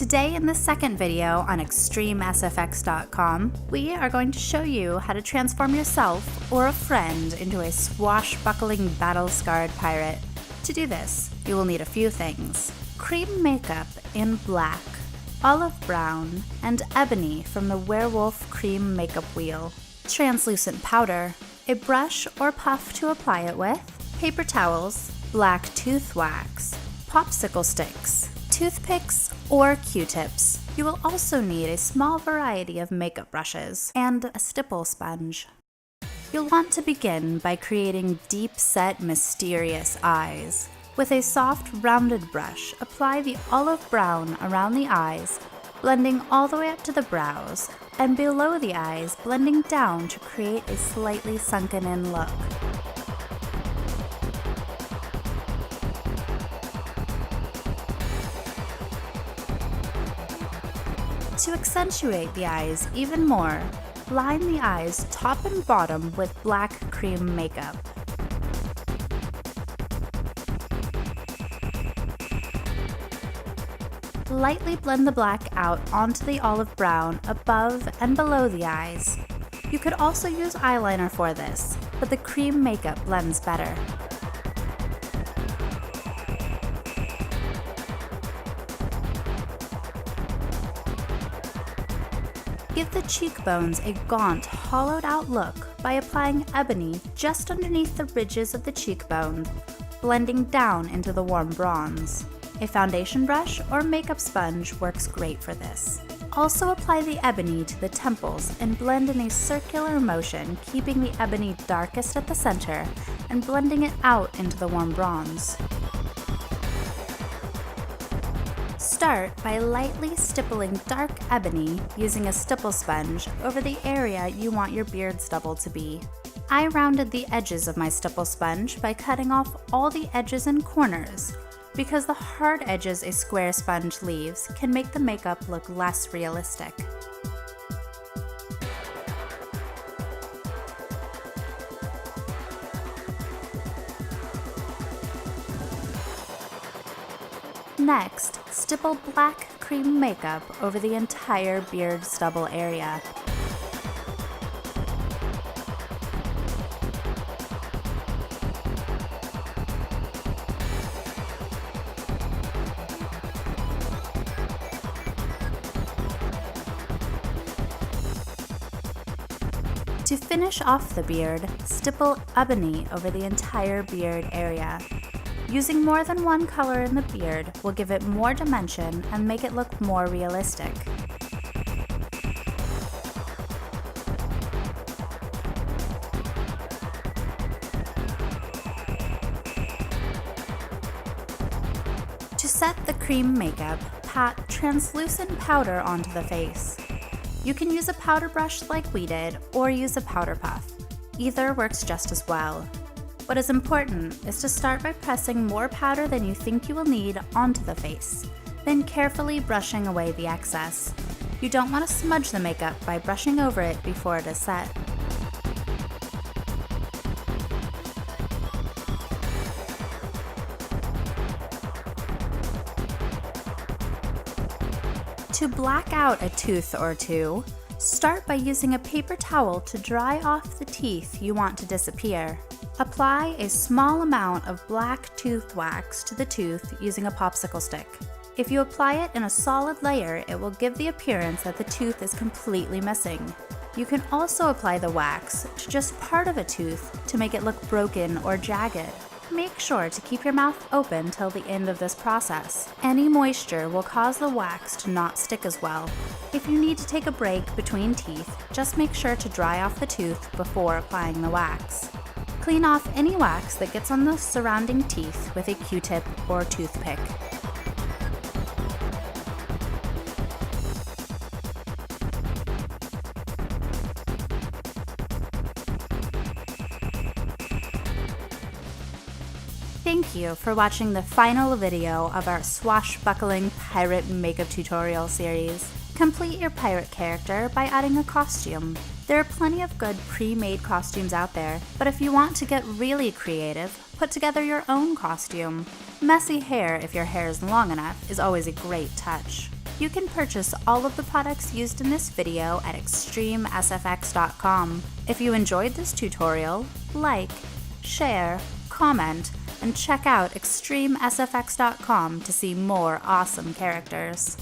Today in the second video on Extremesfx.com, we are going to show you how to transform yourself or a friend into a swashbuckling battle-scarred pirate. To do this, you will need a few things: cream makeup in black, olive brown, and ebony from the Werewolf Cream Makeup Wheel, translucent powder, a brush or puff to apply it with, paper towels, black tooth wax, popsicle sticks, toothpicks, or Q-tips. You will also need a small variety of makeup brushes and a stipple sponge. You'll want to begin by creating deep-set, mysterious eyes. With a soft, rounded brush, apply the olive brown around the eyes, blending all the way up to the brows, and below the eyes, blending down to create a slightly sunken-in look. To accentuate the eyes even more, line the eyes top and bottom with black cream makeup. Lightly blend the black out onto the olive brown above and below the eyes. You could also use eyeliner for this, but the cream makeup blends better. Give the cheekbones a gaunt, hollowed-out look by applying ebony just underneath the ridges of the cheekbone, blending down into the warm bronze. A foundation brush or makeup sponge works great for this. Also apply the ebony to the temples and blend in a circular motion, keeping the ebony darkest at the center and blending it out into the warm bronze. Start by lightly stippling dark ebony using a stipple sponge over the area you want your beard stubble to be. I rounded the edges of my stipple sponge by cutting off all the edges and corners, because the hard edges a square sponge leaves can make the makeup look less realistic. Next, stipple black cream makeup over the entire beard stubble area. To finish off the beard, stipple ebony over the entire beard area. Using more than one color in the beard will give it more dimension and make it look more realistic. To set the cream makeup, pat translucent powder onto the face. You can use a powder brush like we did, or use a powder puff. Either works just as well. What is important is to start by pressing more powder than you think you will need onto the face, then carefully brushing away the excess. You don't want to smudge the makeup by brushing over it before it is set. To black out a tooth or two, start by using a paper towel to dry off the teeth you want to disappear. Apply a small amount of black tooth wax to the tooth using a popsicle stick. If you apply it in a solid layer, it will give the appearance that the tooth is completely missing. You can also apply the wax to just part of a tooth to make it look broken or jagged. Make sure to keep your mouth open till the end of this process. Any moisture will cause the wax to not stick as well. If you need to take a break between teeth, just make sure to dry off the tooth before applying the wax. Clean off any wax that gets on the surrounding teeth with a Q-tip or toothpick. Thank you for watching the final video of our Swashbuckling Pirate makeup tutorial series. Complete your pirate character by adding a costume. There are plenty of good pre-made costumes out there, but if you want to get really creative, put together your own costume. Messy hair, if your hair is long enough, is always a great touch. You can purchase all of the products used in this video at Extremesfx.com. If you enjoyed this tutorial, like, share, comment, and check out Extremesfx.com to see more awesome characters.